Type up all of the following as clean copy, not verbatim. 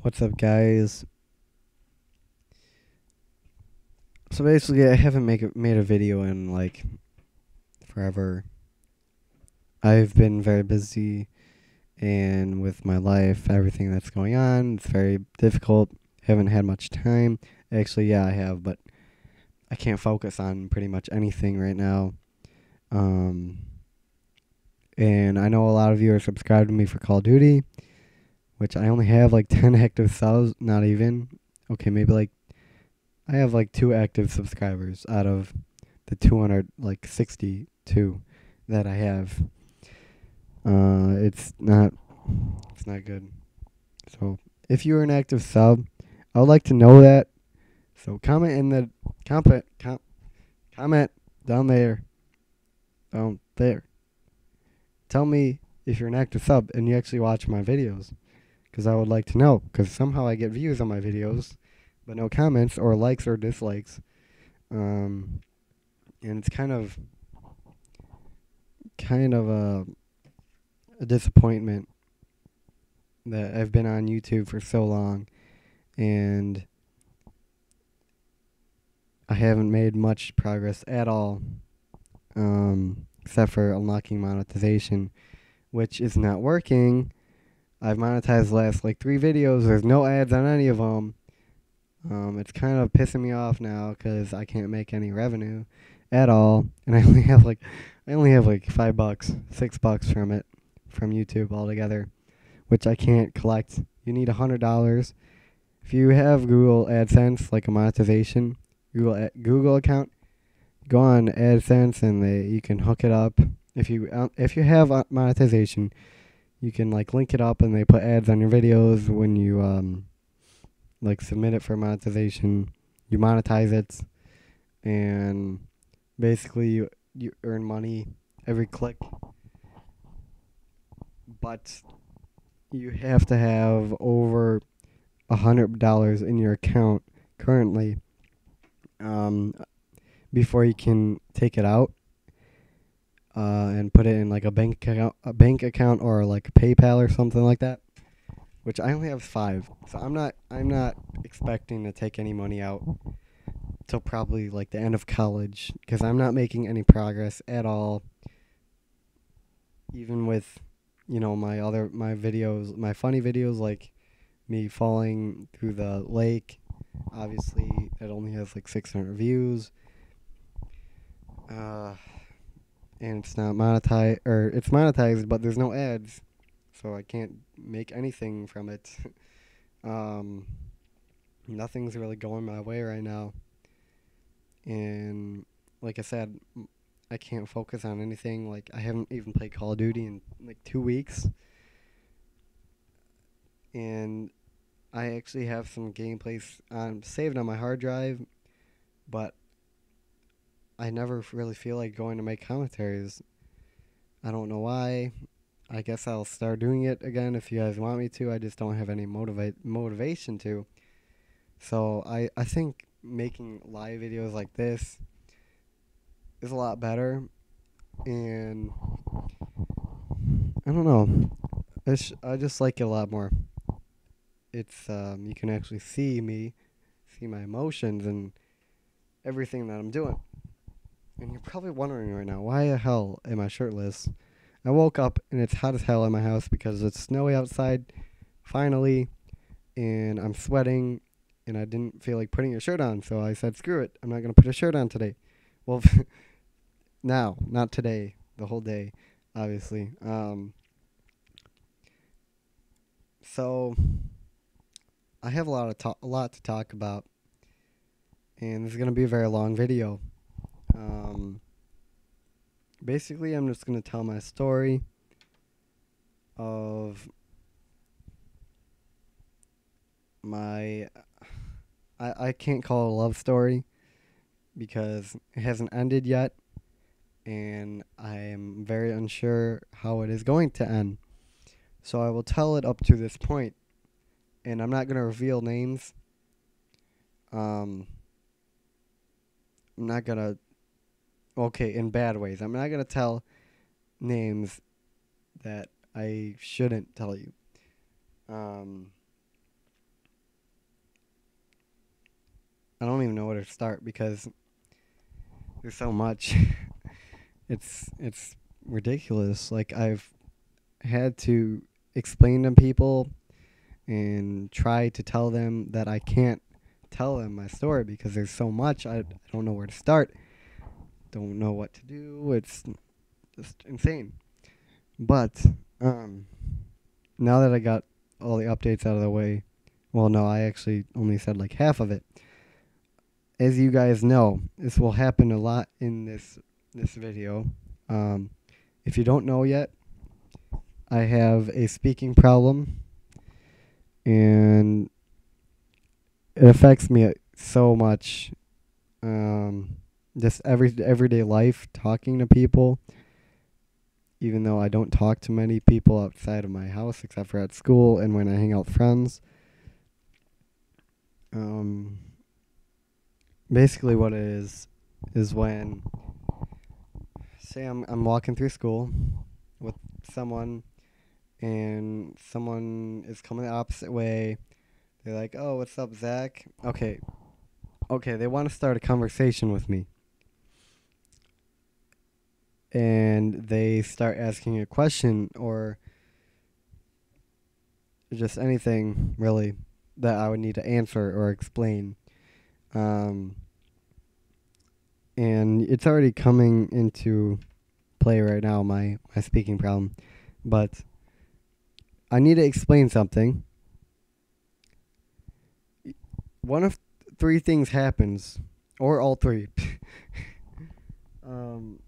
What's up, guys? So basically, I haven't made a video in like forever. I've been very busy, and with my life, everything that's going on, it's very difficult. Haven't had much time. Actually, yeah, I have, but I can't focus on pretty much anything right now. Um, and I know a lot of you are subscribed to me for Call of Duty, which I only have like 10 active subs. Not even. Okay, maybe like I have like 2 active subscribers out of the 262 that I have. It's not good. So if you're an active sub, I would like to know that. So comment down there, down there. Tell me if you're an active sub and you actually watch my videos, because I would like to know. Because somehow I get views on my videos, but no comments or likes or dislikes. And it's kind of a disappointment that I've been on YouTube for so long and I haven't made much progress at all, except for unlocking monetization, which is not working. I've monetized the last like 3 videos. There's no ads on any of them. It's kind of pissing me off now because I can't make any revenue at all, and I only have like $5, $6 from it, from YouTube altogether, which I can't collect. You need $100. If you have Google AdSense, like a monetization Google account, go on AdSense and you can hook it up. If you have monetization, you can like link it up and they put ads on your videos when you like submit it for monetization. You monetize it, and basically you earn money every click, but you have to have over $100 in your account currently, um, before you can take it out and put it in like a bank account or like PayPal or something like that. Which I only have 5, so I'm not expecting to take any money out till probably like the end of college, because I'm not making any progress at all. Even with my funny videos, like me falling through the lake. Obviously, it only has like 600 views. And it's not monetized, or it's monetized, but there's no ads, so I can't make anything from it. um, Nothing's really going my way right now, and like I said, I can't focus on anything. Like I haven't even played Call of Duty in like 2 weeks, and I actually have some gameplays saved on my hard drive, but I never really feel like going to make commentaries. I don't know why. I guess I'll start doing it again if you guys want me to. I just don't have any motivation to. So I think making live videos like this is a lot better, and I don't know. I just like it a lot more. It's you can actually see me, see my emotions and everything that I'm doing. And you're probably wondering right now, why the hell am I shirtless? I woke up and it's hot as hell in my house because it's snowy outside, finally, and I'm sweating, and I didn't feel like putting a shirt on, so I said, screw it, I'm not going to put a shirt on today. Well, now, not today, the whole day, obviously. So, I have a lot to talk about, and this is going to be a very long video. Um, Basically, I'm just going to tell my story of my I can't call it a love story because it hasn't ended yet, and I am very unsure how it is going to end. So I will tell it up to this point, and I'm not going to reveal names. I'm not going to, okay, in bad ways. I'm not going to tell names that I shouldn't tell you. Um, I don't even know where to start because there's so much. It's ridiculous. Like I've had to explain to people and try to tell them that I can't tell them my story because there's so much. I don't know where to start. Don't know what to do. It's just insane. But um, now that I got all the updates out of the way, well, no, I actually only said like half of it. As you guys know, this will happen a lot in this video. Um, if you don't know yet, I have a speaking problem, and it affects me so much. Um, just everyday life, talking to people. Even though I don't talk to many people outside of my house, except for at school and when I hang out with friends. Um, basically, what it is when, say, I'm walking through school with someone, and someone is coming the opposite way. They're like, "Oh, what's up, Zach?" Okay, they want to start a conversation with me, and they start asking a question or just anything really that I would need to answer or explain. Um, and it's already coming into play right now, my speaking problem. But I need to explain something. One of three things happens, or all three. um,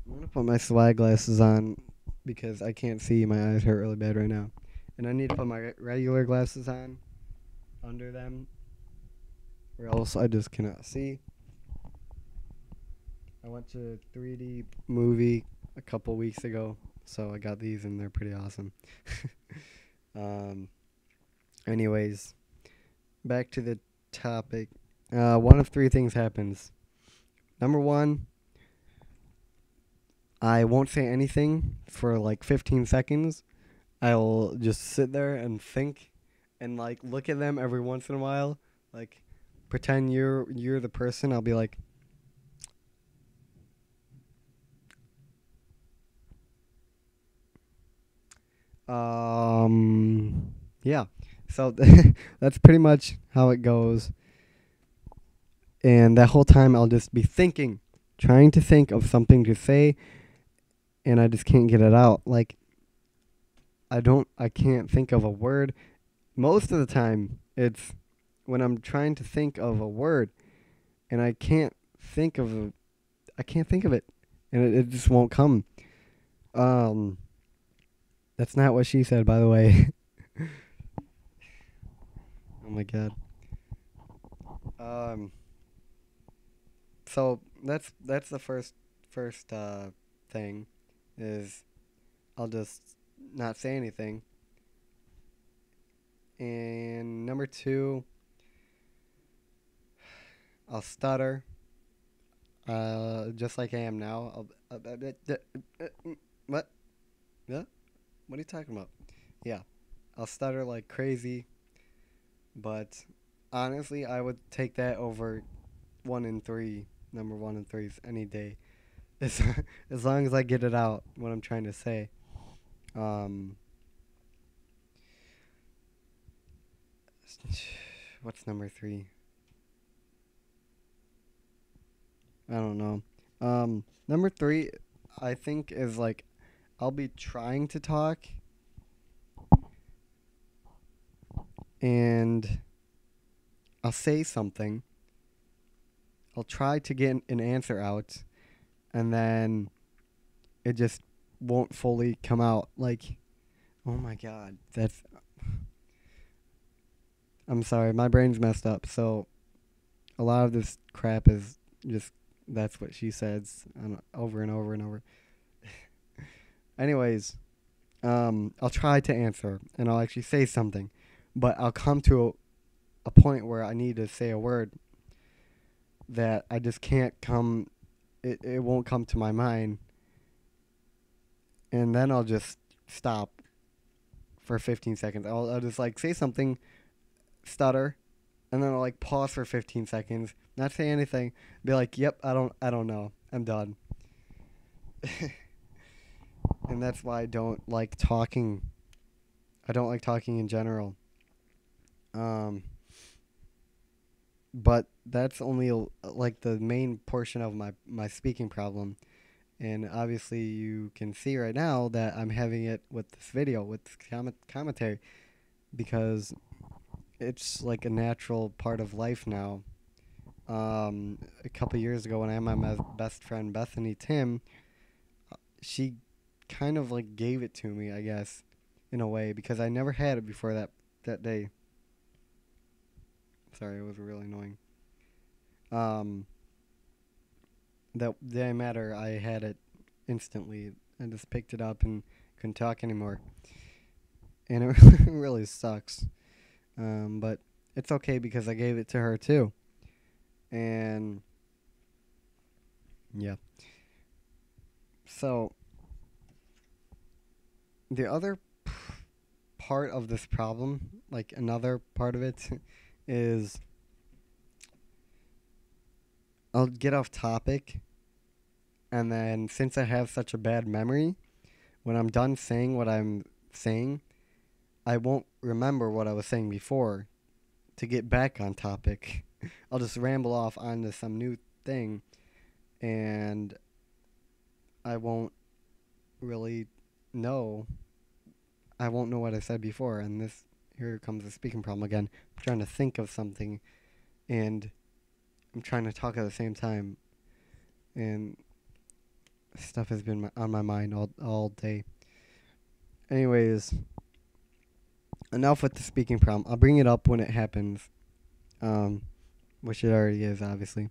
I'm gonna put my swag glasses on because I can't see. My eyes hurt really bad right now, and I need to put my regular glasses on under them, or else I just cannot see. I went to a 3D movie a couple weeks ago, so I got these and they're pretty awesome. um, anyways, back to the topic. One of three things happens. Number one, I won't say anything for like 15 seconds. I'll just sit there and think and like look at them every once in a while, like pretend you're the person. I'll be like, yeah. So that's pretty much how it goes. And that whole time I'll just be thinking, trying to think of something to say, and I just can't get it out. Like I can't think of a word. Most of the time it's when I'm trying to think of a word and I can't think of it, and it just won't come. Um that's not what she said, by the way. Oh my god. Um so that's the first thing is I'll just not say anything. And number two, I'll stutter, just like I am now. What? Yeah? What are you talking about? Yeah, I'll stutter like crazy, but honestly, I would take that over one in three, number one and threes any day, as as long as I get it out what I'm trying to say. Um, what's number three? I don't know. Number three, I think is like I'll be trying to talk and I'll say something. I'll try to get an answer out, and then it just won't fully come out. Like, oh my god, that's. I'm sorry, my brain's messed up. So a lot of this crap is just that's what she says over and over and over. Anyways, I'll try to answer and I'll actually say something, but I'll come to a point where I need to say a word that I just can't come. It won't come to my mind, and then I'll just stop for 15 seconds. I'll just like say something, stutter, and then I'll like pause for 15 seconds, not say anything, be like, "Yep, I don't know, I'm done." And that's why I don't like talking. I don't like talking in general. Um, but that's only like the main portion of my speaking problem. And obviously, you can see right now that I'm having it with this video, with this commentary, because it's like a natural part of life now. A couple years ago, when I had my best friend Bethany Tim, she kind of like gave it to me, I guess, in a way, because I never had it before that day. Sorry, it was really annoying. Um, that day I met her, I had it instantly. I just picked it up and couldn't talk anymore, and it really sucks. But it's okay because I gave it to her too, and yeah. So the other part of this problem, like another part of it, is I'll get off topic, and then since I have such a bad memory, when I'm done saying what I'm saying, I won't remember what I was saying before to get back on topic. I'll just ramble off onto some new thing, and I won't really know. I won't know what I said before, and this here comes the speaking problem again. I'm trying to think of something, and I'm trying to talk at the same time, and stuff has been on my mind all day. Anyways, enough with the speaking problem. I'll bring it up when it happens, um, which it already is, obviously.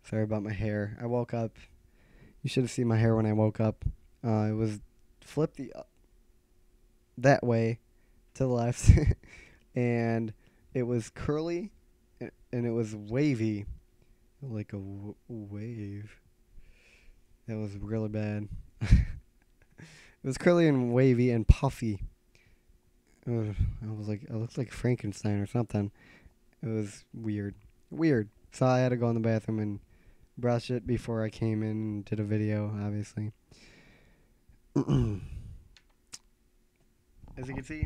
Sorry about my hair. I woke up. You should have seen my hair when I woke up. It was flipped that way to the left, and it was curly, and it was wavy, like a wave. That was really bad. It was curly and wavy and puffy. I was like, I looked like Frankenstein or something. It was weird. Weird. So I had to go in the bathroom and brush it before I came in and did a video, obviously. As you can see,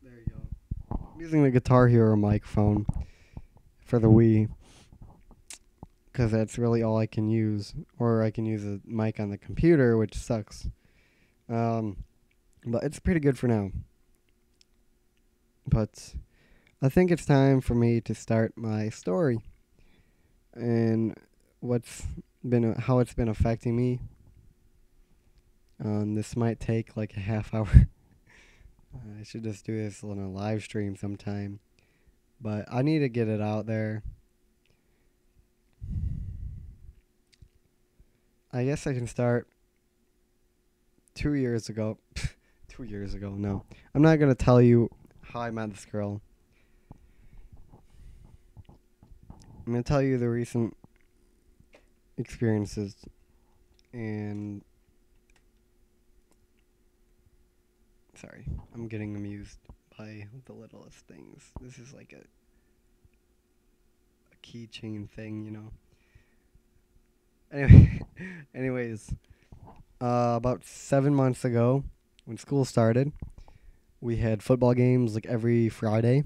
there you go. I'm using the Guitar Hero microphone for the Wii, because that's really all I can use. Or I can use a mic on the computer, which sucks. But it's pretty good for now. But I think it's time for me to start my story and how it's been affecting me. This might take like a half hour. I should just do this on a live stream sometime, but I need to get it out there. I guess I can start 2 years ago. 2 years ago, no. I'm not going to tell you how I met this girl. I'm going to tell you the recent experiences, and sorry, I'm getting amused by the littlest things. This is like a keychain thing, you know. Anyway, anyways, about 7 months ago, when school started, we had football games like every Friday,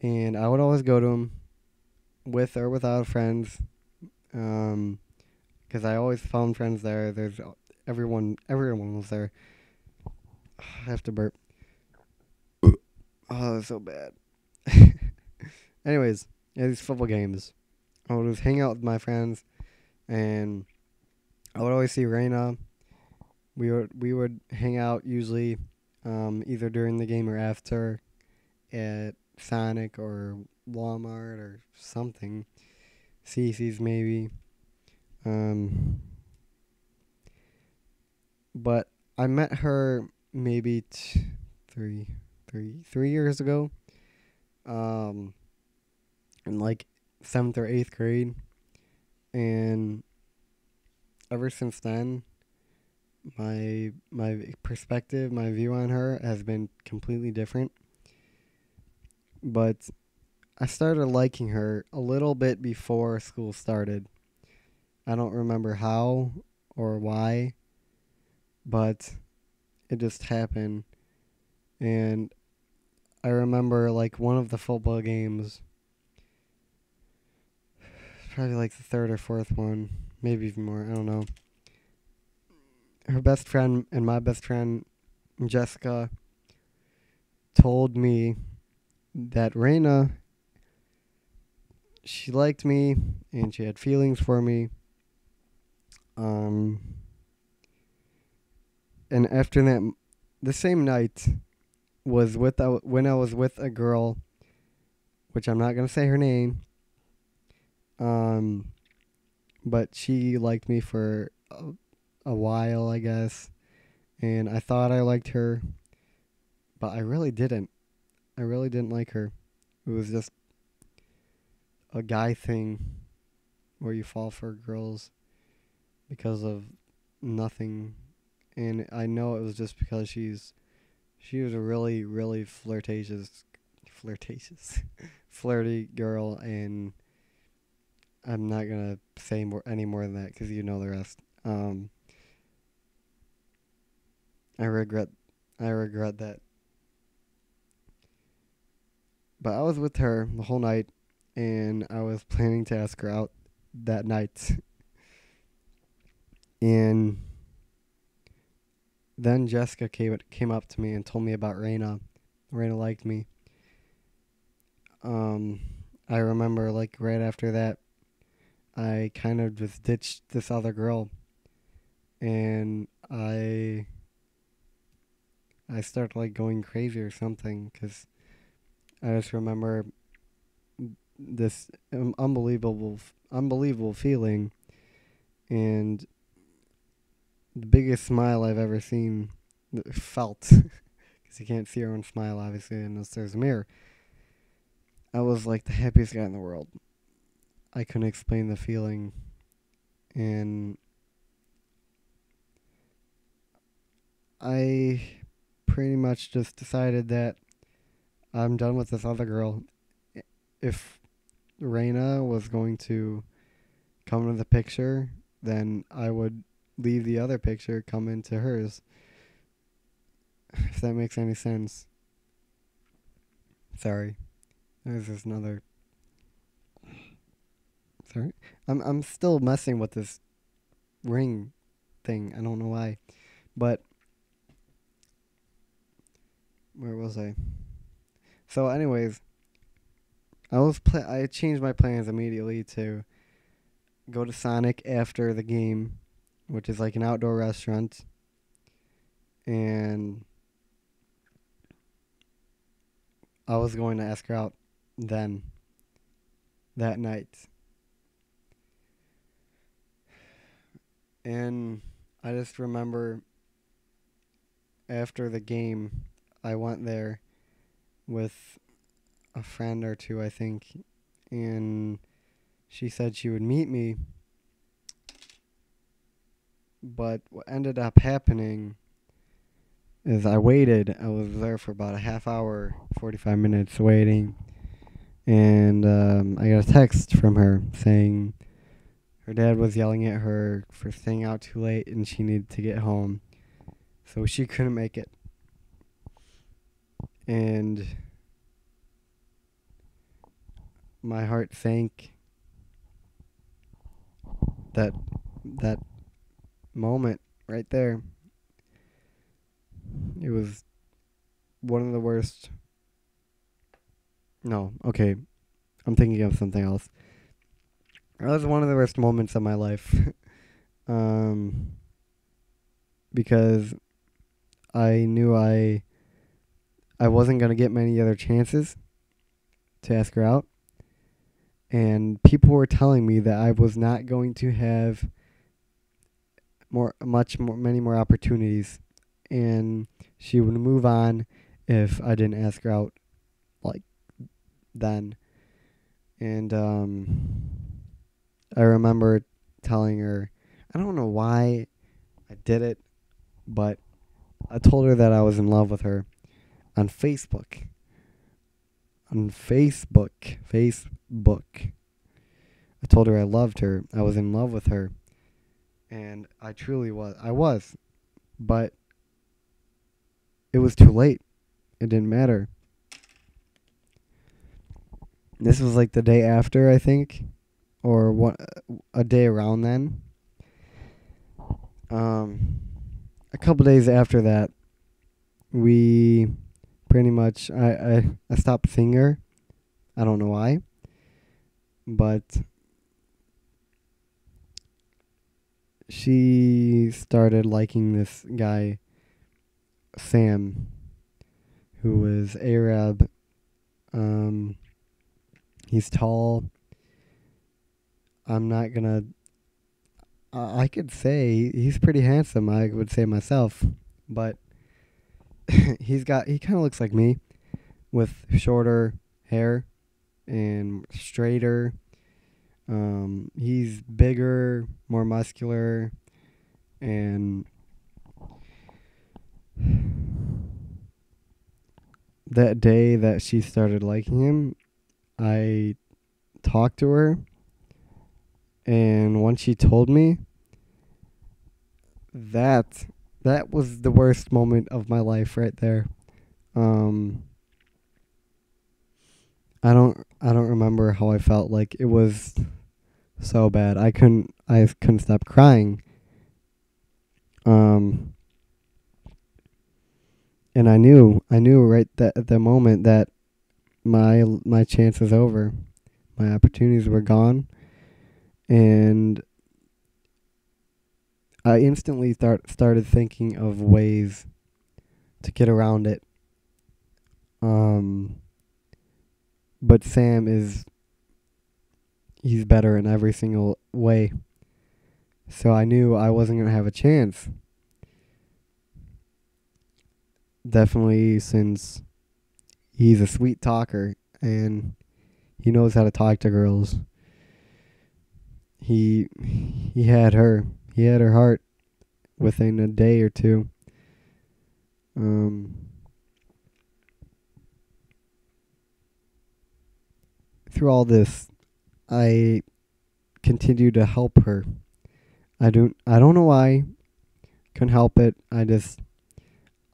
and I would always go to them with or without friends, because I always found friends there. Everyone was there. I have to burp. Oh, that's so bad. Anyways, yeah, these football games, I would just hang out with my friends, and I would always see Rainah. We would hang out usually, either during the game or after, at Sonic or Walmart or something, CC's maybe. But I met her maybe 3 years ago, um, in like 7th or 8th grade, and ever since then, my perspective, my view on her has been completely different. But I started liking her a little bit before school started. I don't remember how or why, but it just happened. And I remember like one of the football games, probably like the third or fourth one, maybe even more, I don't know. Her best friend and my best friend, Jessica, told me that Raina, she liked me and she had feelings for me. Um, and after that, the same night was when I was with a girl, which I'm not gonna say her name. Um, but she liked me for a while, I guess, and I thought I liked her, but I really didn't. I really didn't like her. It was just a guy thing where you fall for girls because of nothing, and I know it was just because she was a really flirtatious, flirty girl, and I'm not gonna say any more than that because you know the rest. I regret I regret that. But I was with her the whole night, and I was planning to ask her out that night. And then Jessica came up to me and told me about Raina. Raina liked me. Um, I remember like right after that, I kind of just ditched this other girl, and I started like going crazy or something because I just remember this unbelievable feeling, and the biggest smile I've ever seen, felt, because you can't see your own smile obviously unless there's a mirror. I was like the happiest guy in the world. I couldn't explain the feeling, and I pretty much just decided that I'm done with this other girl. If Raina was going to come into the picture, then I would leave the other picture, come into hers. If that makes any sense. Sorry. There's just another. Sorry. I'm still messing with this ring thing. I don't know why. But where was I? So anyways, I changed my plans immediately to go to Sonic after the game, which is like an outdoor restaurant, and I was going to ask her out then that night. And I just remember after the game, I went there with a friend or two, I think, and she said she would meet me. But what ended up happening is I waited. I was there for about a half hour, 45 minutes waiting, and I got a text from her saying her dad was yelling at her for staying out too late and she needed to get home, so she couldn't make it. And my heart sank that that moment right there. It was one of the worst. No, okay, I'm thinking of something else. That was one of the worst moments of my life. um, because I knew I wasn't gonna get many other chances to ask her out, and people were telling me that I was not going to have many more opportunities, and she would move on if I didn't ask her out like then. And I remember telling her, I don't know why I did it. but I told her that I was in love with her on Facebook. On Facebook. I told her I loved her. I was in love with her. And I truly was. I was. But it was too late. It didn't matter. This was like the day after, I think. Or a day around then. A couple days after that, we pretty much, I stopped seeing her. I don't know why. But she started liking this guy, Sam, who was Arab. He's tall. I'm not gonna. I could say he's pretty handsome. I would say myself, but he kind of looks like me, with shorter hair and straighter. He's bigger, more muscular, and that day that she started liking him, I talked to her, and once she told me, that that was the worst moment of my life right there. Um, I don't remember how I felt. Like, it was so bad. I couldn't stop crying. Um, and I knew right that at the moment that my chance was over. My opportunities were gone, and I instantly started thinking of ways to get around it. Um, but Sam he's better in every single way. So I knew I wasn't going to have a chance. Definitely, since he's a sweet talker and he knows how to talk to girls. He he had her. He had her heart within a day or two. Um, through all this, I continued to help her. I don't know why. Couldn't help it. I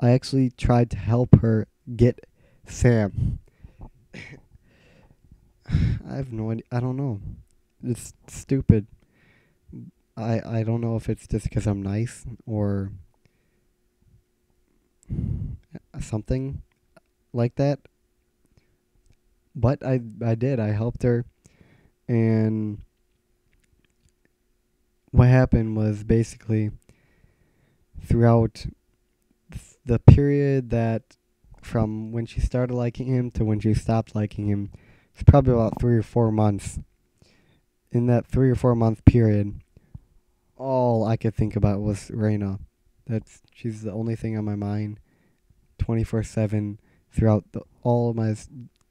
actually tried to help her get Sam. I have no idea. I don't know. It's stupid. I don't know if it's just because I'm nice or something like that. But I did. I helped her, and what happened was basically throughout the period that from when she started liking him to when she stopped liking him, it's probably about 3 or 4 months. In that 3 or 4 month period, all I could think about was Rainah. She's the only thing on my mind, 24/7 throughout all of my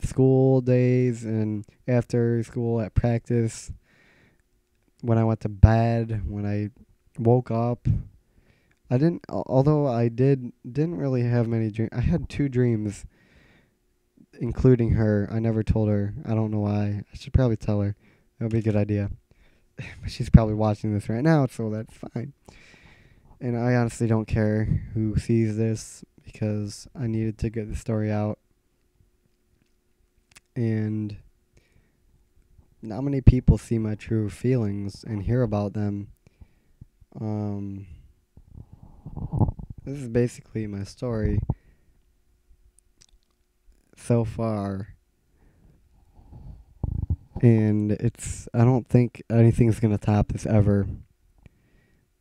school days and after school at practice. When I went to bed, when I woke up, although I didn't really have many dreams. I had 2 dreams, including her. I never told her. I don't know why. I should probably tell her. That would be a good idea. But she's probably watching this right now, so that's fine. And I honestly don't care who sees this because I needed to get the story out. And not many people see my true feelings and hear about them. This is basically my story so far. And I don't think anything's going to top this ever.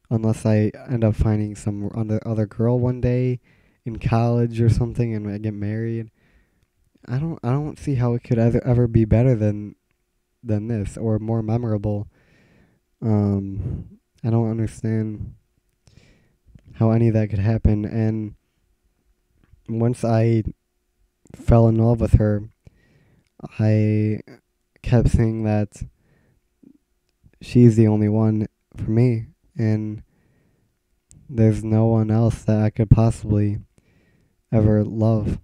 Unless I end up finding some other girl one day in college or something and I get married. I don't see how it could ever be better than this or more memorable. I don't understand how any of that could happen. And once I fell in love with her, I kept saying that she's the only one for me, and there's no one else that I could possibly ever love,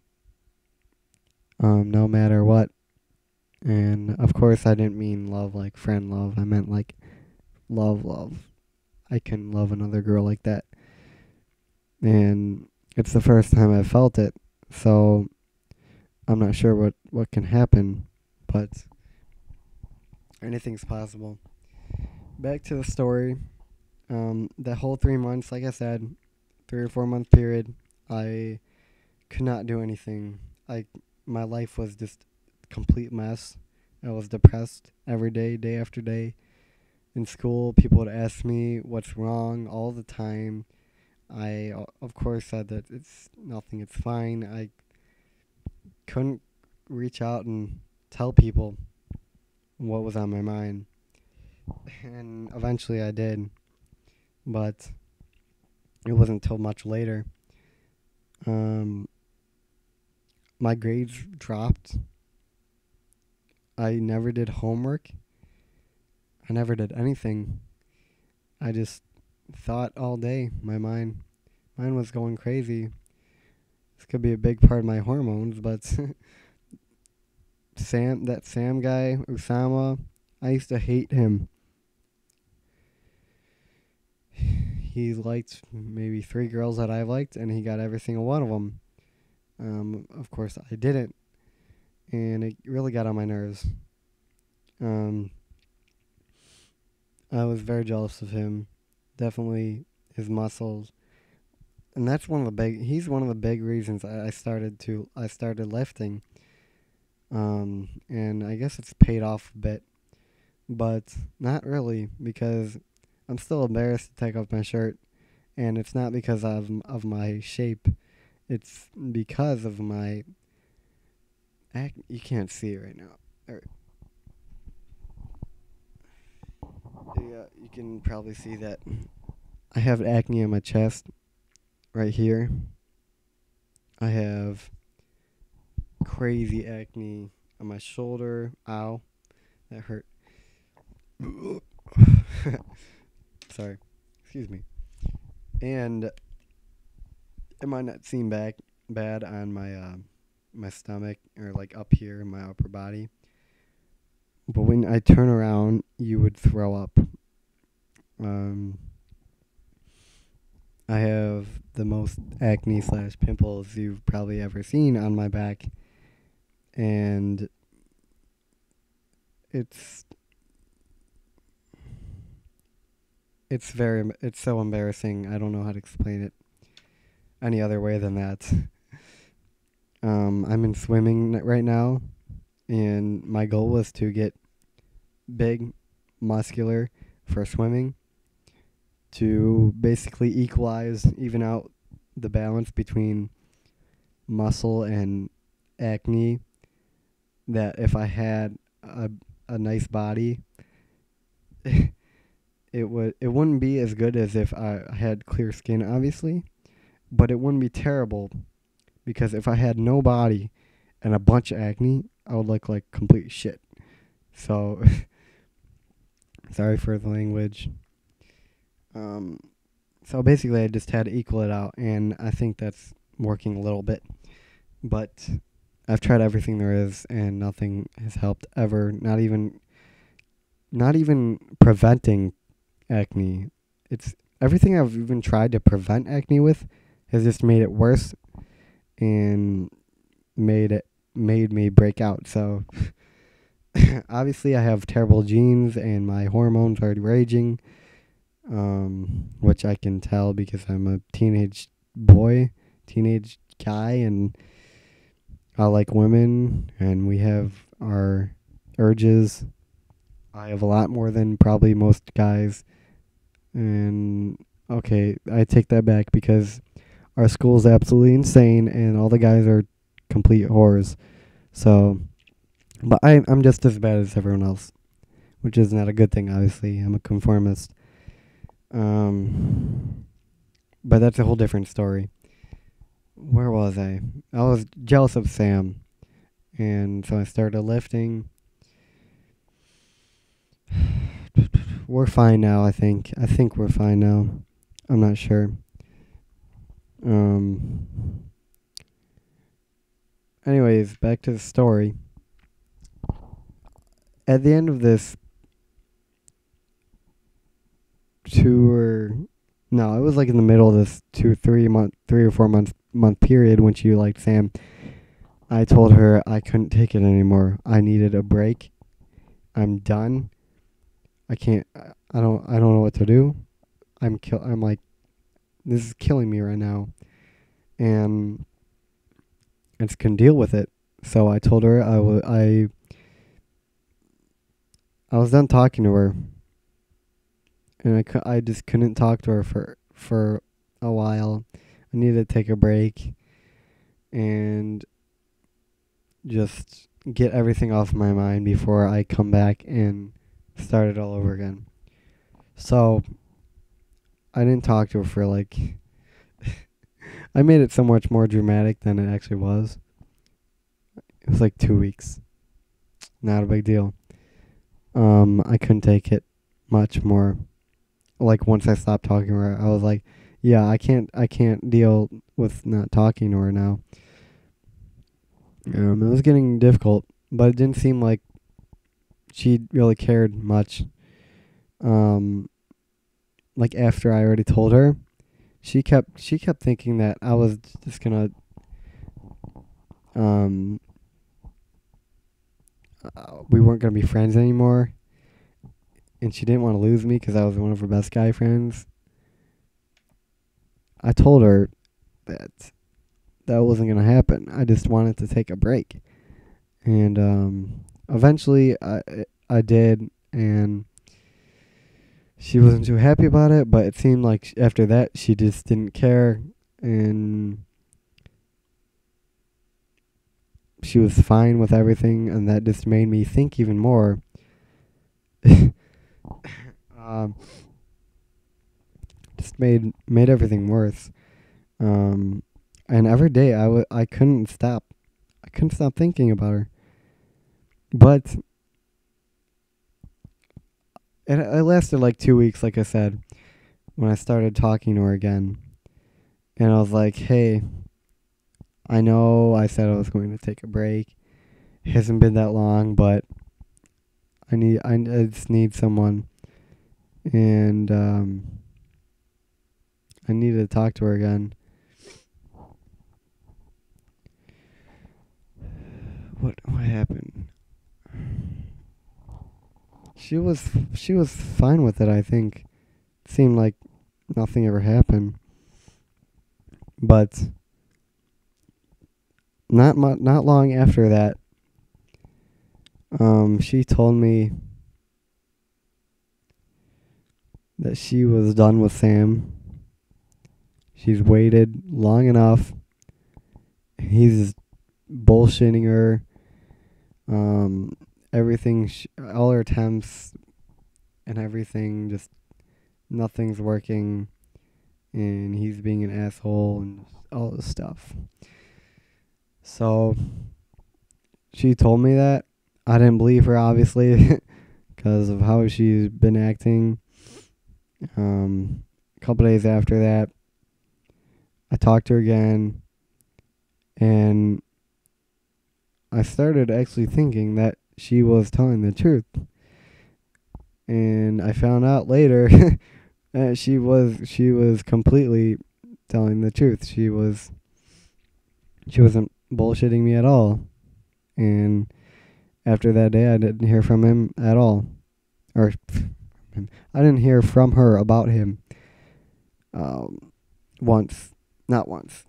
no matter what. And of course, I didn't mean love like friend love. I meant like love, love. I can love another girl like that. And it's the first time I've felt it. So I'm not sure what can happen, but anything's possible. Back to the story. That whole 3 months, like I said, 3 or 4 month period, I could not do anything. My life was just complete mess. I was depressed every day, day after day. In school, people would ask me what's wrong all the time. I, of course, said that it's nothing, it's fine. I couldn't reach out and tell people what was on my mind. And eventually I did, but it wasn't until much later. Um, my grades dropped. I never did homework. I never did anything. I just thought all day. Mine was going crazy. This could be a big part of my hormones, but Sam guy, Usama, I used to hate him. He liked maybe 3 girls that I liked, and he got every single one of them. Of course, I didn't, and it really got on my nerves. Um, I was very jealous of him. Definitely his muscles, and that's one of the big. He's one of the big reasons I started lifting. And I guess it's paid off a bit, but not really because I'm still embarrassed to take off my shirt, and it's not because of my shape. It's because of my you can't see it right now. Yeah, you can probably see that I have acne on my chest right here. I have crazy acne on my shoulder. Ow, that hurt. Sorry, excuse me. And it might not seem bad on my stomach or like up here in my upper body, but when I turn around, you would throw up. Um, I have the most acne slash pimples you've probably ever seen on my back, and it's it's so embarrassing. I don't know how to explain it any other way than that. I'm in swimming right now, and my goal was to get big, muscular for swimming to basically even out the balance between muscle and acne. That if I had a nice body, it wouldn't be as good as if I had clear skin, obviously, but it wouldn't be terrible because if I had no body and a bunch of acne, I would look like complete shit. So, sorry for the language. Um, so basically, I just had to equal it out, and I think that's working a little bit. But I've tried everything there is, and nothing has helped ever. Not even preventing acne. It's everything I've even tried to prevent acne with has just made it worse and made me break out. So obviously I have terrible genes and my hormones are raging, which I can tell because I'm a teenage guy, and I like women, and we have our urges. I have a lot more than probably most guys. And okay, I take that back because our school's absolutely insane and all the guys are complete whores. So, but I'm just as bad as everyone else, which is not a good thing, obviously. I'm a conformist. But that's a whole different story. Where was I? I was jealous of Sam, and so I started lifting. We're fine now, I think. I think we're fine now. I'm not sure. Um. Anyways, back to the story. At the end of this 2 or no, it was like in the middle of this 3 or 4 month period when she liked Sam. I told her I couldn't take it anymore. I needed a break. I'm done. I can't. I don't know what to do. I'm like, this is killing me right now, and I just couldn't deal with it. So I told her I was done talking to her, and I just couldn't talk to her for a while. I needed to take a break and just get everything off my mind before I come back and start it all over again. So I didn't talk to her for like I made it so much more dramatic than it actually was. It was like 2 weeks. Not a big deal. I couldn't take it much more. Like once I stopped talking to her, I was like, yeah, I can't deal with not talking to her now. It was getting difficult, but it didn't seem like she really cared much. Um, like after I already told her, she kept thinking that I was just gonna um we weren't gonna be friends anymore, and she didn't want to lose me because I was one of her best guy friends. I told her that that wasn't gonna happen. I just wanted to take a break, and eventually I did, and she wasn't too happy about it. But it seemed like after that she just didn't care, and she was fine with everything, and that just made me think even more. um, just made everything worse. And every day I couldn't stop. I couldn't stop thinking about her. But it lasted like 2 weeks, like I said, when I started talking to her again. And I was like, hey, I know I said I was going to take a break. It hasn't been that long, but I just need someone. And I needed to talk to her again. What happened? She was fine with it, I think. Seemed like nothing ever happened. But not long after that, she told me that she was done with Sam. She's waited long enough. He's bullshitting her. Everything, all her attempts and everything, just nothing's working, and he's being an asshole and all this stuff. So she told me that. I didn't believe her, obviously, because of how she's been acting. A couple days after that, I talked to her again, and I started actually thinking that she was telling the truth. And I found out later that she was completely telling the truth. She wasn't bullshitting me at all. And after that day, I didn't hear from him at all. Or I didn't hear from her about him once. Not once.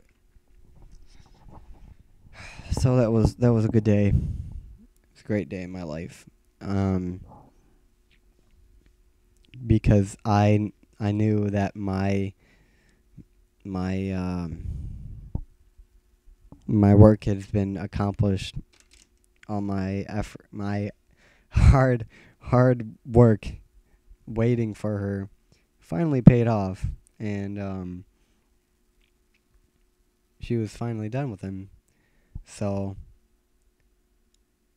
So that was a good day. It was a great day in my life. Because I knew that my work has been accomplished. All my effort, my hard work waiting for her finally paid off, and she was finally done with him. So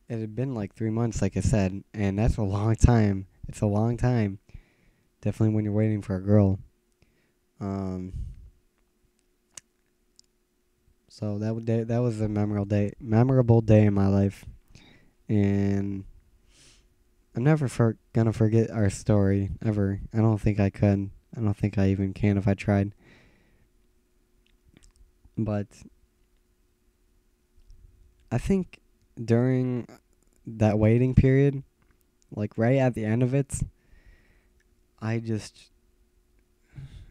it had been like 3 months, like I said, and that's a long time. It's a long time. Definitely when you're waiting for a girl. So that was a memorable day in my life, and I'm never gonna forget our story ever. I don't think I could. I don't think I even can if I tried. But I think during that waiting period, like right at the end of it, I just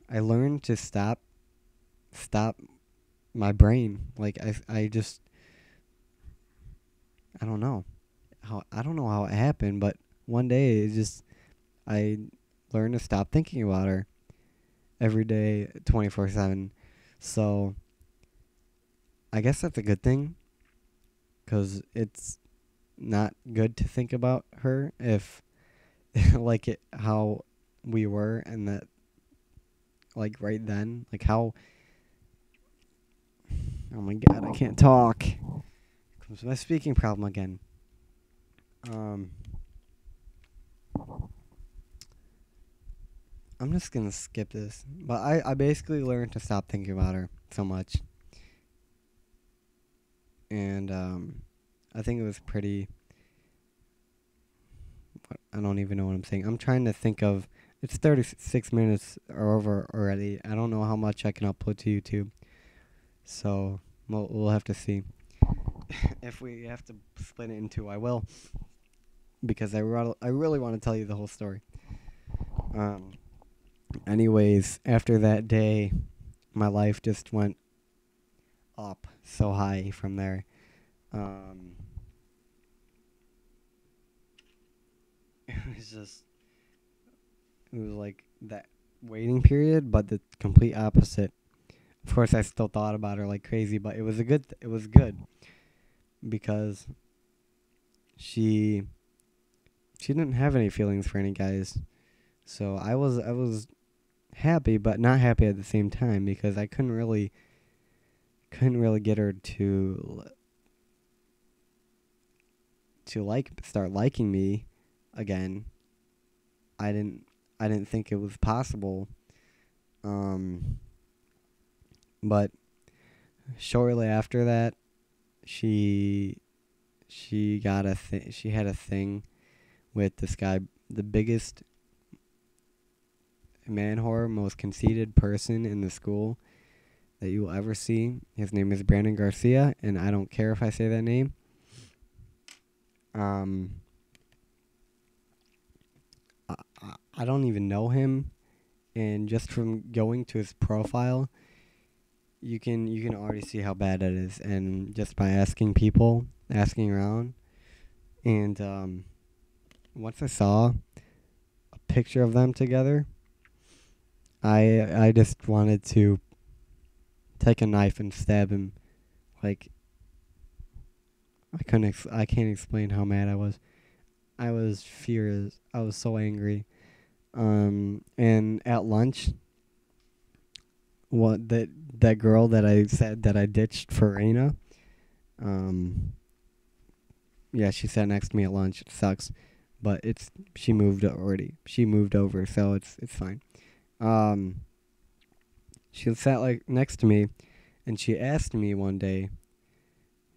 I learned to stop my brain. Like I just I don't know how it happened, but one day I learned to stop thinking about her every day 24/7. So, I guess that's a good thing cuz it's not good to think about her if like how we were and that like right then, like how oh my god, I can't talk. Comes my speaking problem again. Um I'm just gonna skip this. But I basically learned to stop thinking about her so much. And I think it was pretty. I don't even know what I'm saying. I'm trying to think of. It's 36 minutes or over already. I don't know how much I can upload to YouTube. So we'll have to see. If we have to split it in two, I will. Because I really want to tell you the whole story. Anyways, after that day, my life just went up so high from there. Um, it was like that waiting period, but the complete opposite. Of course, I still thought about her like crazy, but it was good because she she didn't have any feelings for any guys. So I was happy, but not happy at the same time because I couldn't really get her to like start liking me again. I didn't I didn't think it was possible. Um, but shortly after that, she she had a thing with this guy, the biggest man whore, most conceited person in the school that you will ever see. His name is Brandon Garcia, and I don't care if I say that name. Um, I don't even know him, and just from going to his profile, you can already see how bad it is, and just by asking around, and once I saw a picture of them together, I just wanted to take a knife and stab him. Like I can't explain how mad I was. I was furious. I was so angry. And at lunch, that girl that I said that I ditched for Rainah, um, yeah, she sat next to me at lunch. It sucks, but she moved already. She moved over, so it's fine. Um, she sat like next to me, and she asked me one day.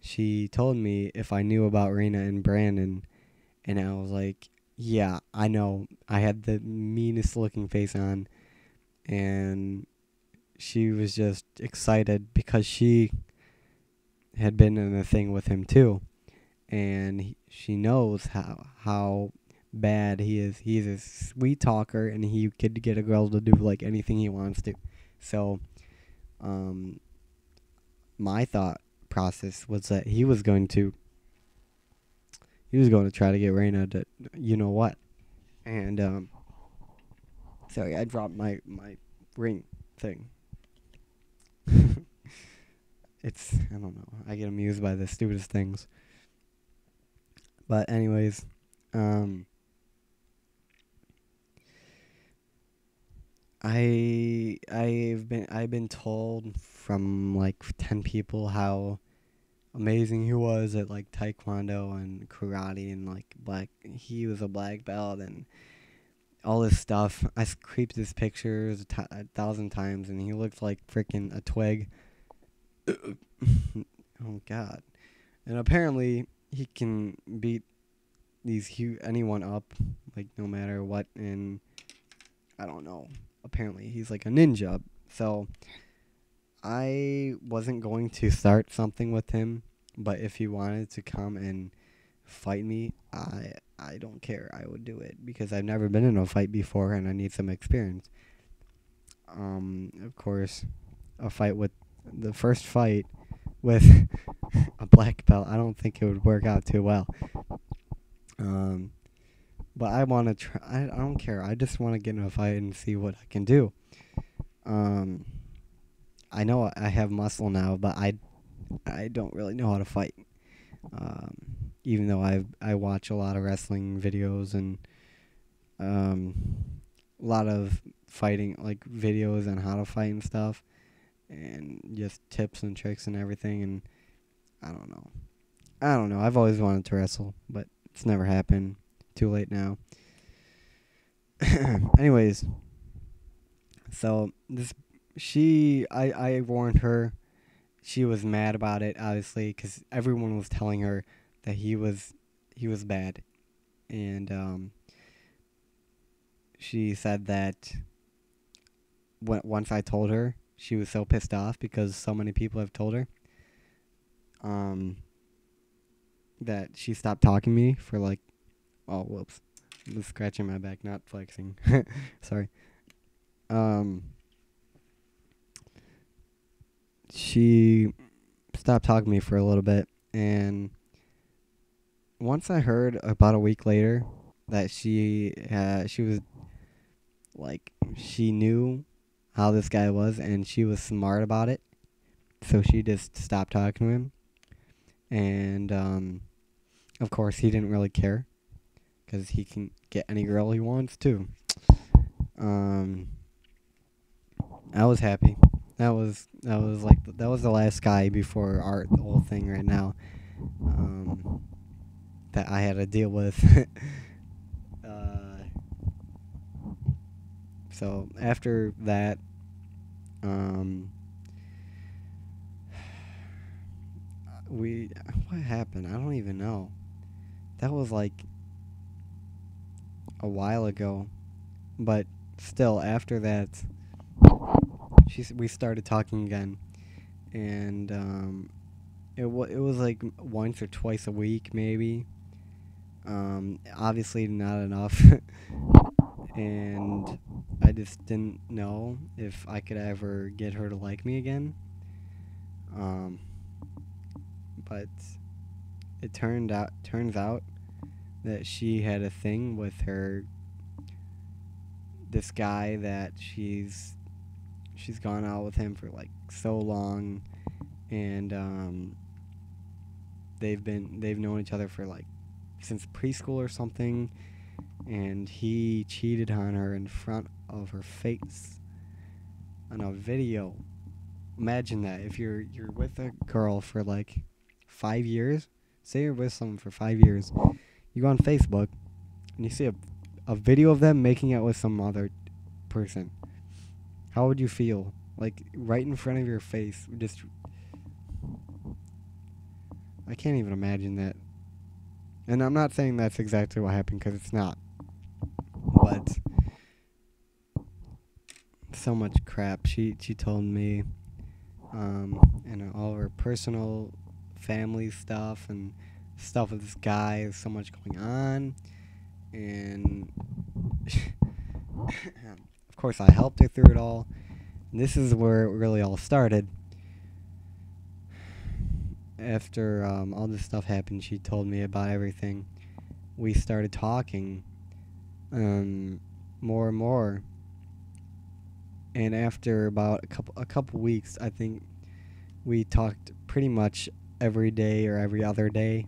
She told me if I knew about Rainah and Brandon, and I was like, "Yeah, I know." I had the meanest looking face on, and she was just excited because she had been in a thing with him too, and she knows how bad he is. He's a sweet talker, and he could get a girl to do like anything he wants to. So, um, my thought process was that he was going to try to get Rainah to you know what, and sorry, I dropped my ring thing. It's I don't know. I get amused by the stupidest things. But anyways, um, I've been told from like 10 people how amazing he was at like taekwondo and karate and like he was a black belt and all this stuff. I creeped his pictures a thousand times and he looked like freaking a twig. Oh God! And apparently he can beat anyone up, like no matter what. And I don't know. Apparently he's like a ninja. So I wasn't going to start something with him, but if he wanted to come and fight me, I don't care. I would do it because I've never been in a fight before and I need some experience. Of course, a fight with the first fight with a black belt, I don't think it would work out too well. Um, but I want to try. I don't care. I just want to get in a fight and see what I can do. Um, I know I have muscle now, but I don't really know how to fight. Um, Even though I watch a lot of wrestling videos and um, a lot of fighting like videos on how to fight and stuff, and just tips and tricks and everything. And I don't know. I don't know. I've always wanted to wrestle, but it's never happened. Too late now. Anyways, so I warned her. She was mad about it, obviously, because everyone was telling her that he was bad, and she said that once I told her, she was so pissed off because so many people have told her, um, that she stopped talking to me for like, oh whoops, I was scratching my back, not flexing. Sorry. Um, she stopped talking to me for a little bit, and once I heard about a week later that she was like she knew how this guy was and she was smart about it, so she just stopped talking to him. And of course he didn't really care because he can get any girl he wants too. Um, I was happy. That was the last guy before the whole thing right now. Um, that I had to deal with. uh, so after that, um, we what happened? I don't even know. That was like a while ago, but still after that, we started talking again, and it was like once or twice a week maybe. Obviously not enough. And I just didn't know if I could ever get her to like me again. Um, but it turns out that she had a thing with this guy that she's gone out with him for like so long, and they've known each other for like since preschool or something, and he cheated on her in front of her face on a video. Imagine that. If you're with a girl for like 5 years, say you're with someone for 5 years, you go on Facebook and you see a video of them making out with some other person. How would you feel? Like right in front of your face, just I can't even imagine that. And I'm not saying that's exactly what happened because it's not. But so much crap she told me, and all of her personal family stuff and stuff with this guy. There's so much going on, and of course I helped her through it all. And this is where it really all started. After all this stuff happened, she told me about everything. We started talking more and more, and after about a couple weeks, I think we talked pretty much every day or every other day.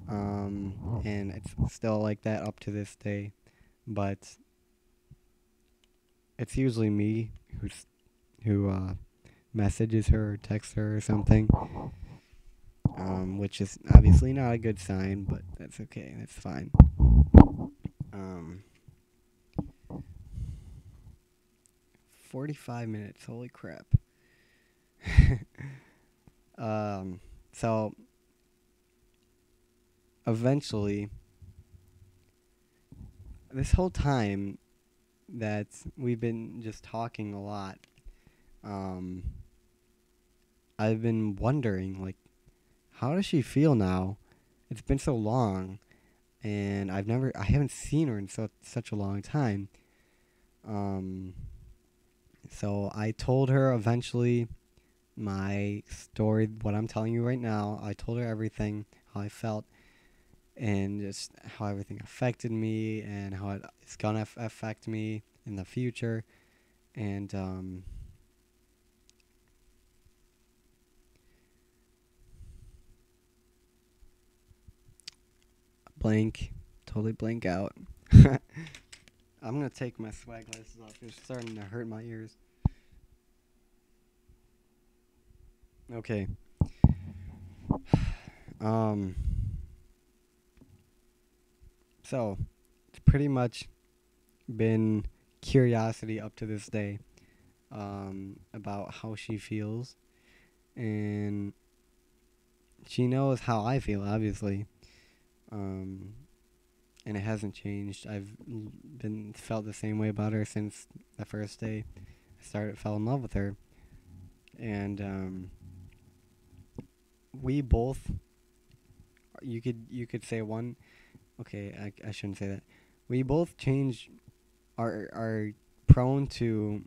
And it's still like that up to this day, but it's usually me who messages her or texts her or something, which is obviously not a good sign, but that's okay. That's fine. Um, 45 minutes. Holy crap. So eventually, this whole time that we've been just talking a lot, um, I've been wondering, like, how does she feel now? It's been so long, and I haven't seen her in such a long time. Um, so I told her eventually my story, what I'm telling you right now. I told her everything, how I felt, and just how everything affected me, and how it's gonna affect me in the future. And blank, totally blank out. I'm gonna take my swag glasses off. They're starting to hurt my ears. Okay. Um. So it's pretty much been curiosity up to this day, about how she feels, and she knows how I feel, obviously. Um, and it hasn't changed. I've been felt the same way about her since the first day I fell in love with her, and we both. You could say one. Okay, I shouldn't say that. We both change. Are prone to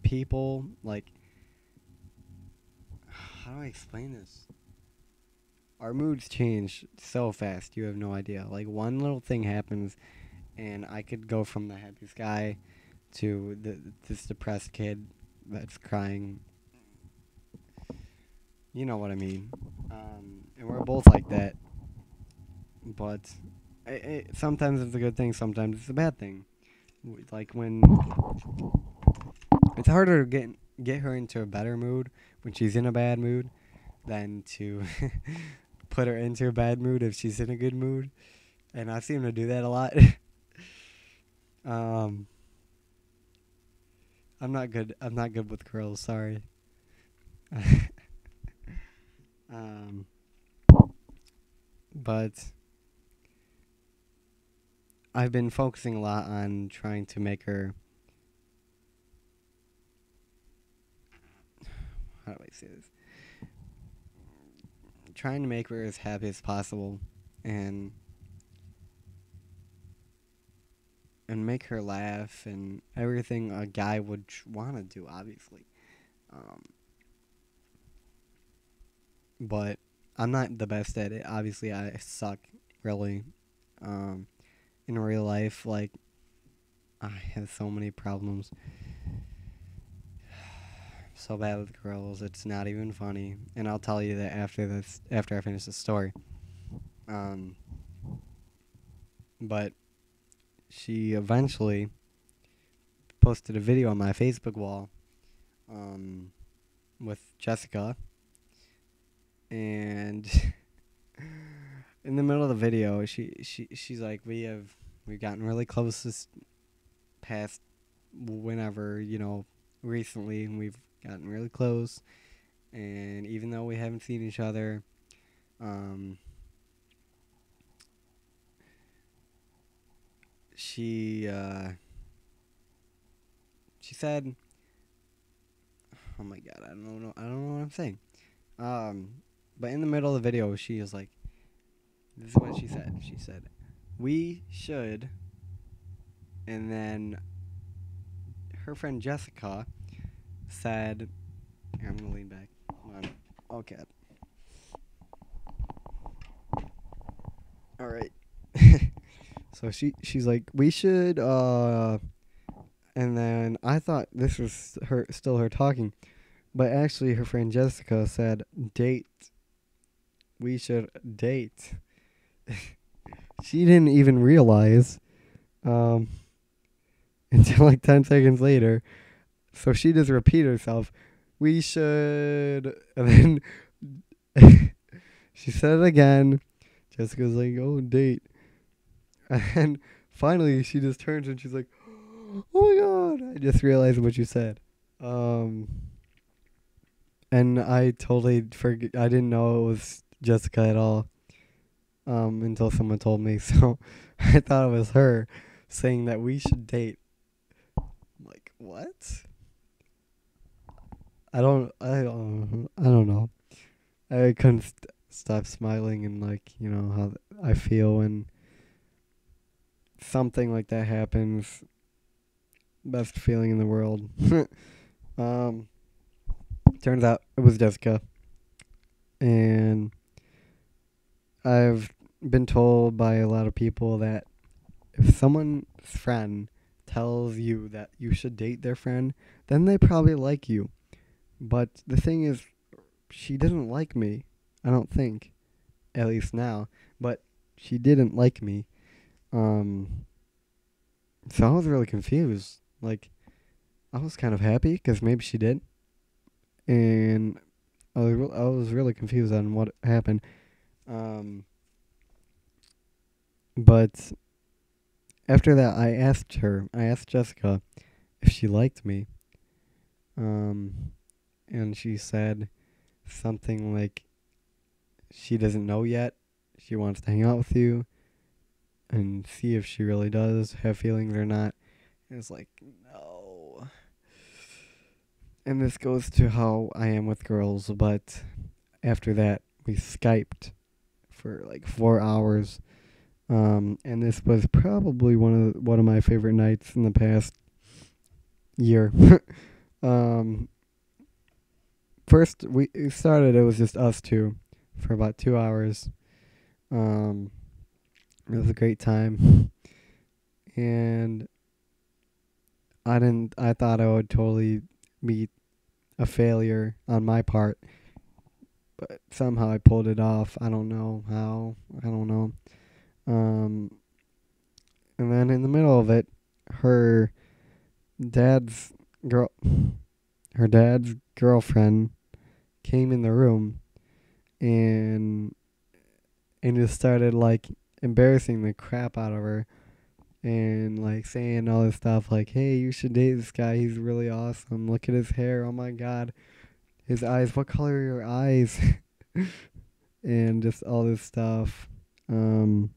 people, like, how do I explain this? Our moods change so fast. You have no idea. Like, one little thing happens, and I could go from the happiest guy to this depressed kid that's crying. You know what I mean. And we're both like that. But sometimes it's a good thing, sometimes it's a bad thing. Like, when it's harder to get her into a better mood when she's in a bad mood than to put her into a bad mood if she's in a good mood. And I've seen her do that a lot. um, I'm not good. I'm not good with girls. Sorry. um, but I've been focusing a lot on trying to make her. How do I say this? Trying to make her as happy as possible, and make her laugh, and everything a guy would want to do, obviously. Um, but I'm not the best at it. Obviously, I suck, really. In real life, like, I have so many problems. So bad with girls, it's not even funny. And I'll tell you that after I finish the story. Um, but she eventually posted a video on my Facebook wall, with Jessica, and in the middle of the video, she's like, we've gotten really close this past whenever, recently, and we've gotten really close, and even though we haven't seen each other, um, she said, oh my god, I don't know what I'm saying. But in the middle of the video, she is like, this is what she said. She said, we should, and then her friend Jessica said, here, I'm gonna lean back. Come on. Okay. All right. So she's like, we should, and then I thought this was her talking, but actually her friend Jessica said, date. We should date. She didn't even realize, um, until like 10 seconds later. So she just repeated herself. We should, and then she said it again. Jessica's like, oh, date. And finally she just turns and she's like, oh my god, I just realized what you said. And I totally forget. I didn't know it was Jessica at all. Until someone told me. So I thought it was her saying that we should date. I'm like, what? I don't know. I couldn't stop smiling and like how I feel when something like that happens. Best feeling in the world. um, Turns out it was Jessica, and I've been told by a lot of people that if someone's friend tells you that you should date their friend, then they probably like you. But the thing is, she didn't like me. I don't think, at least now. But she didn't like me. Um, so I was really confused. Like, I was kind of happy because maybe she did, and I was really confused on what happened. Um, but after that, I asked Jessica if she liked me. Um, and she said something like she doesn't know yet. She wants to hang out with you and see if she really does have feelings or not. And it's like, no. And this goes to how I am with girls, but after that, we Skyped for like 4 hours. And this was probably one of my favorite nights in the past year. um, First we started, it was just us two for about 2 hours. Um, it was a great time, and I thought I would totally be a failure on my part, but somehow I pulled it off. I don't know how. I don't know. Um, and then in the middle of it, her dad's girl, her dad's girlfriend came in the room and just started like embarrassing the crap out of her and like saying all this stuff like, "Hey, you should date this guy. He's really awesome. Look at his hair. Oh my god. His eyes. What color are your eyes?" And just all this stuff. And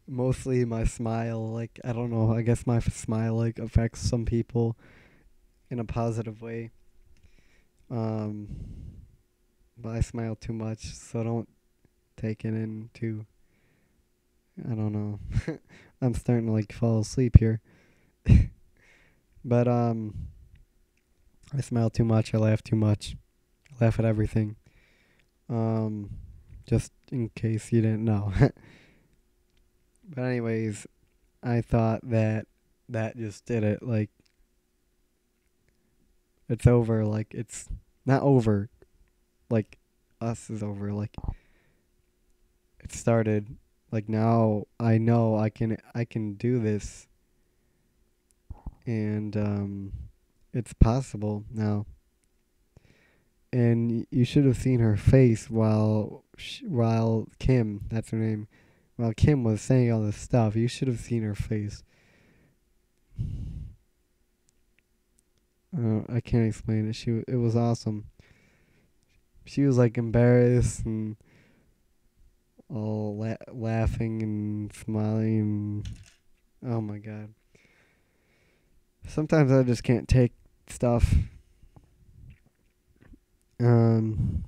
mostly my smile, like I don't know, I guess my smile like affects some people in a positive way. Um but I smile too much, so don't take it in too. I don't know. I'm starting to like fall asleep here. But I smile too much, I laugh too much. I laugh at everything. Um just in case you didn't know. But anyways, I thought that just did it. Like it's over. Like it's not over. Like us is over. Like it started. Like now I know I can do this, and it's possible now. And you should have seen her face while Kim, that's her name, while Kim was saying all this stuff. You should have seen her face. I can't explain it. It was awesome. She was like embarrassed and all laughing and smiling. And, oh my god. Sometimes I just can't take stuff. Um,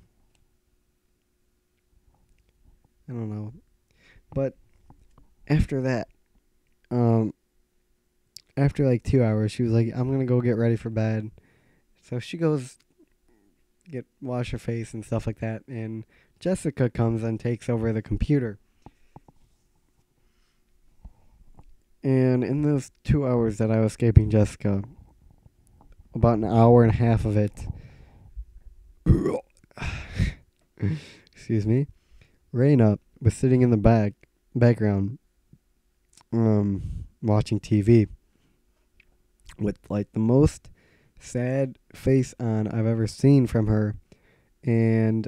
I don't know. But after that, um, after like 2 hours, she was like, "I'm gonna go get ready for bed." So she goes wash her face and stuff like that, and Jessica comes and takes over the computer. And in those 2 hours that I was escaping Jessica, about an hour and a half of it, excuse me, Rainah was sitting in the background, watching TV with like the most sad face on I've ever seen from her, and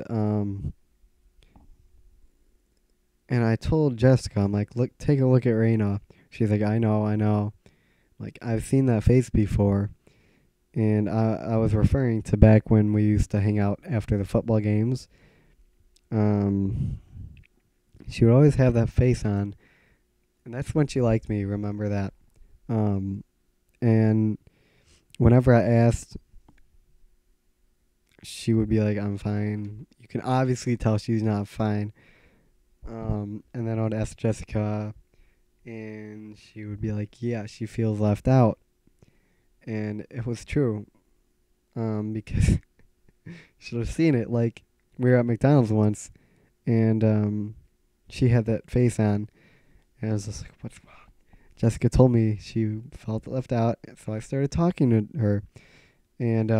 I told Jessica, I'm like, look, take a look at Rainah. She's like, I know. Like, I've seen that face before, and I was referring to back when we used to hang out after the football games. Um, she would always have that face on, and that's when she liked me. Remember that. Um, and whenever I asked, she would be like, "I'm fine." You can obviously tell she's not fine. And then I would ask Jessica, and she would be like, "Yeah, she feels left out," and it was true. Because you should have seen it. Like, we were at McDonald's once, and she had that face on, and I was just like, "What's wrong?" Jessica told me she felt left out, so I started talking to her, and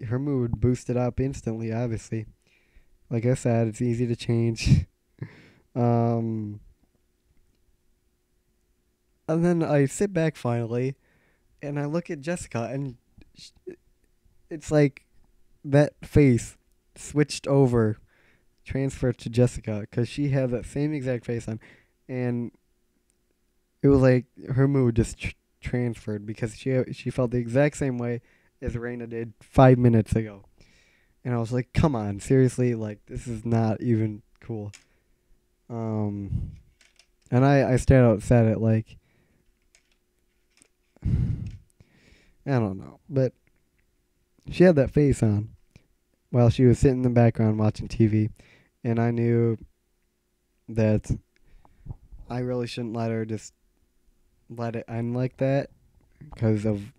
her mood boosted up instantly. Obviously, like I said, it's easy to change. um, and then I sit back finally, and I look at Jessica, and it's like that face switched over, transferred to Jessica, because she had that same exact face on, and it was like her mood just transferred because she felt the exact same way as Rainah did 5 minutes ago, and I was like, "Come on, seriously, like this is not even cool." Um, and I straight out said it like, I don't know, but she had that face on while she was sitting in the background watching TV, and I knew that I really shouldn't let her just let it end like that because of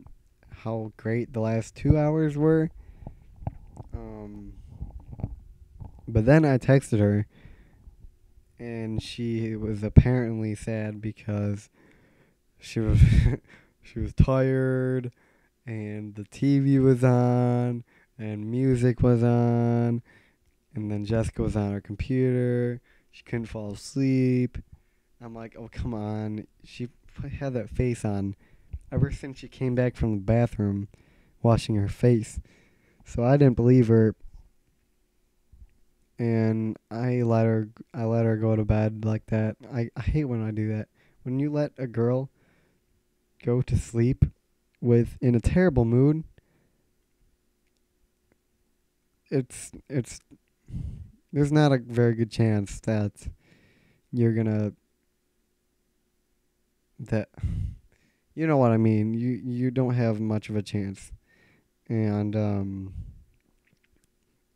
how great the last 2 hours were. Um, but then I texted her, and she was apparently sad because she was she was tired, and the TV was on, and music was on, and then Jessica was on her computer. She couldn't fall asleep. I'm like, oh, come on. She had that face on ever since she came back from the bathroom washing her face. So I didn't believe her, and I let her go to bed like that. I hate when I do that. When you let a girl go to sleep with in a terrible mood, it's there's not a very good chance that you're gonna that you know what I mean. You don't have much of a chance. And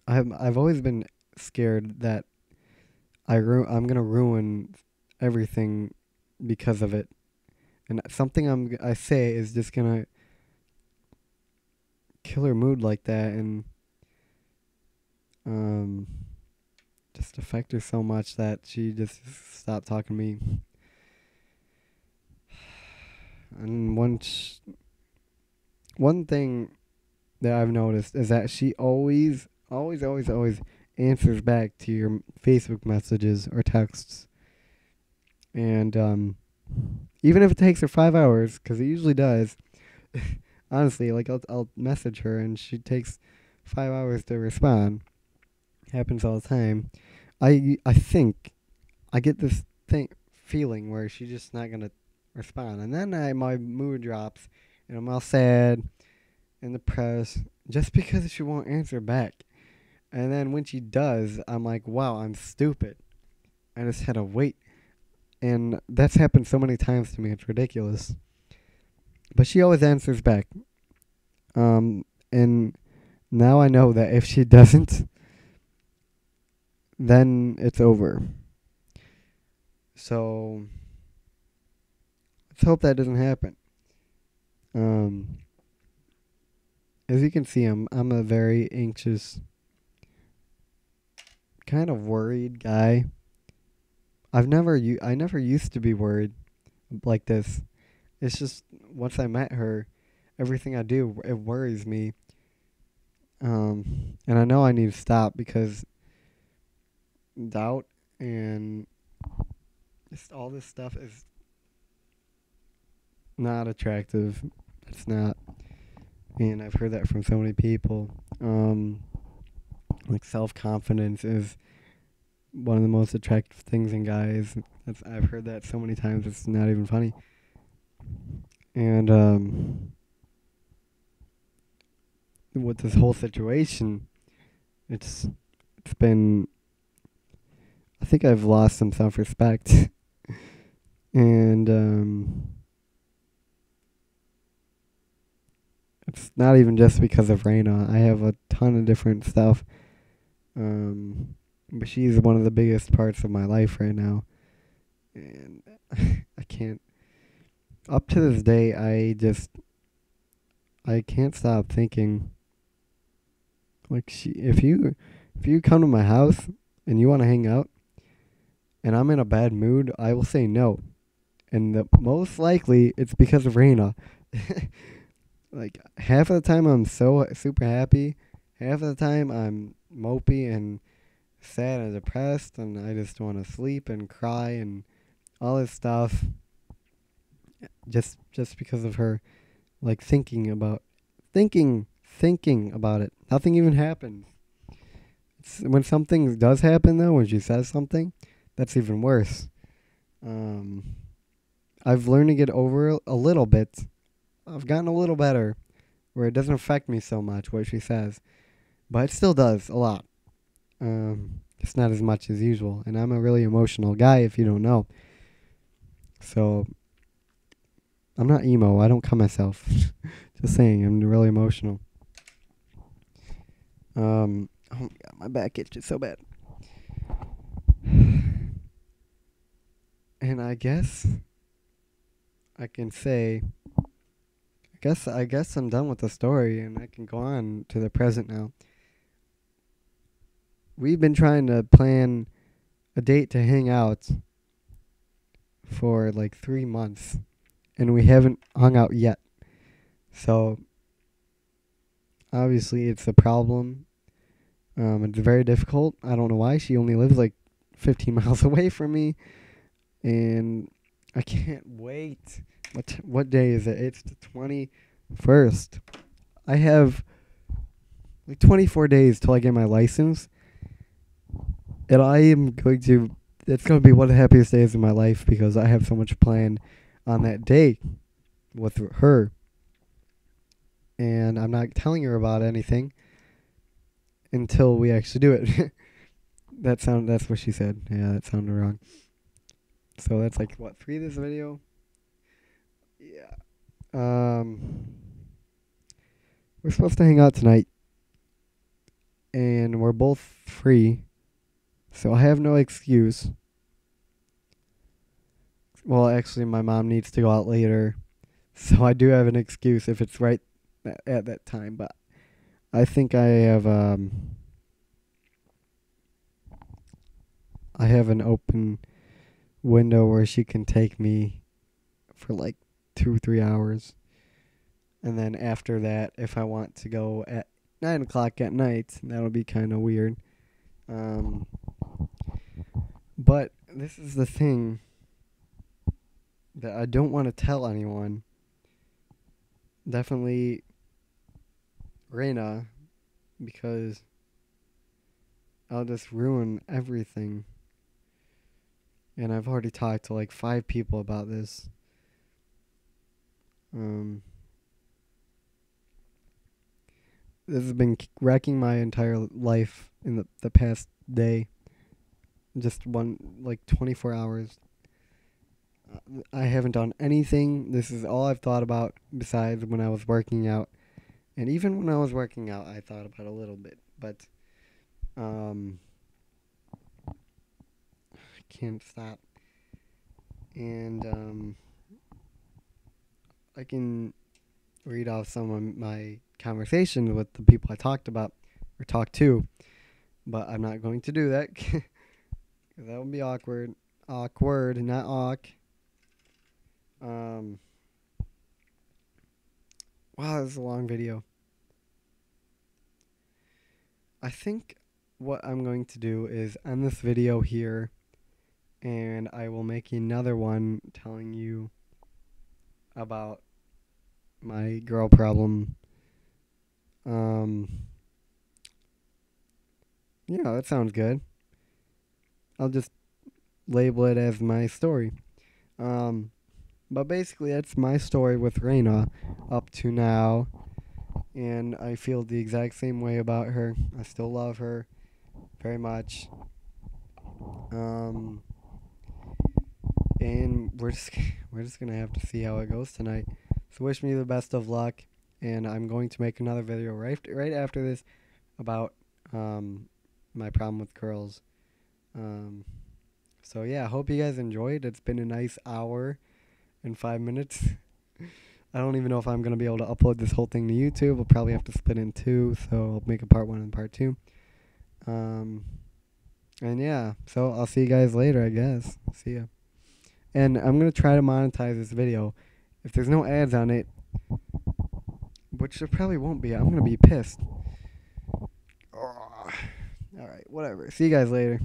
I've always been scared that I'm gonna ruin everything because of it, and something I say is just gonna kill her mood like that, and um just affect her so much that she just stopped talking to me. And one thing that I've noticed is that she always answers back to your Facebook messages or texts, and even if it takes her 5 hours, because it usually does. Honestly, like I'll message her and she takes 5 hours to respond. Happens all the time. I think I get this feeling where she's just not gonna respond, and then my mood drops, and I'm all sad and depressed just because she won't answer back. And then when she does, I'm like, wow, I'm stupid. I just had to wait, and that's happened so many times to me. It's ridiculous. But she always answers back. And now I know that if she doesn't, then it's over. So let's hope that doesn't happen. Um, as you can see, I'm a very anxious, kind of worried guy. I never used to be worried like this. It's just once I met her, everything I do it worries me. And I know I need to stop because doubt and just all this stuff is not attractive. It's not, and I've heard that from so many people. Like self confidence is one of the most attractive things in guys. I've heard that so many times it's not even funny. And with this whole situation, it's it's been, I think I've lost some self-respect. And it's not even just because of Rainah. I have a ton of different stuff. But she's one of the biggest parts of my life right now. And I can't, up to this day, I can't stop thinking, like, if you come to my house and you want to hang out and I'm in a bad mood, I will say no. And most likely it's because of Rainah. Like, half of the time I'm so super happy, half of the time I'm mopey and sad and depressed, and I just want to sleep and cry and all this stuff. Just because of her, like, thinking about it. Nothing even happens. When something does happen though, when she says something, that's even worse. Um, I've learned to get over it a little bit. I've gotten a little better, where it doesn't affect me so much what she says, but it still does a lot. It's not as much as usual, and I'm a really emotional guy, if you don't know. So I'm not emo. I don't cut myself. Just saying, I'm really emotional. Oh my god, my back itches so bad. And I guess I can say, I guess I'm done with the story, and I can go on to the present now. We've been trying to plan a date to hang out for like 3 months, and we haven't hung out yet. So obviously it's a problem. It's very difficult. I don't know why. She only lives like 15 miles away from me, and I can't wait. What day is it? It's the 21st. I have like 24 days till I get my license, and I am going to. It's going to be one of the happiest days of my life because I have so much planned on that day with her, and I'm not telling her about anything until we actually do it. That's what she said. Yeah, that sounded wrong. So that's like what, 3 this video? Yeah. We're supposed to hang out tonight, and we're both free, so I have no excuse. Well, actually, my mom needs to go out later, so I do have an excuse if it's right at that time. But I think I have an open window where she can take me for like 2 3 hours, and then after that, if I want to go at 9 o'clock at night, that'll be kind of weird. Um, but this is the thing that I don't want to tell anyone. Definitely Rainah, because I'll just ruin everything. And I've already talked to like 5 people about this. This has been wrecking my entire life in the past day. Just like 24 hours. I haven't done anything. This is all I've thought about besides when I was working out. And even when I was working out, I thought about it a little bit. But I can't stop. And I can read off some of my conversations with the people I talked about or talked to. But I'm not going to do that. Because that would be awkward. Awkward, not awk. Wow, this is a long video. I think what I'm going to do is end this video here, and I will make another one telling you about my girl problem. Yeah, that sounds good. I'll just label it as my story. Um, but basically, that's my story with Rainah up to now, and I feel the exact same way about her. I still love her very much. Um, and we're just gonna have to see how it goes tonight. So wish me the best of luck, and I'm going to make another video right after this about my problem with girls. Um, so yeah, I hope you guys enjoyed. It's been a nice hour and 5 minutes. I don't even know if I'm gonna be able to upload this whole thing to YouTube. We'll probably have to split in two, so I'll make a part 1 and part 2. Um, and yeah, so I'll see you guys later, I guess. See ya. And I'm gonna try to monetize this video. If there's no ads on it, which there probably won't be, I'm gonna be pissed. All right, whatever. See you guys later.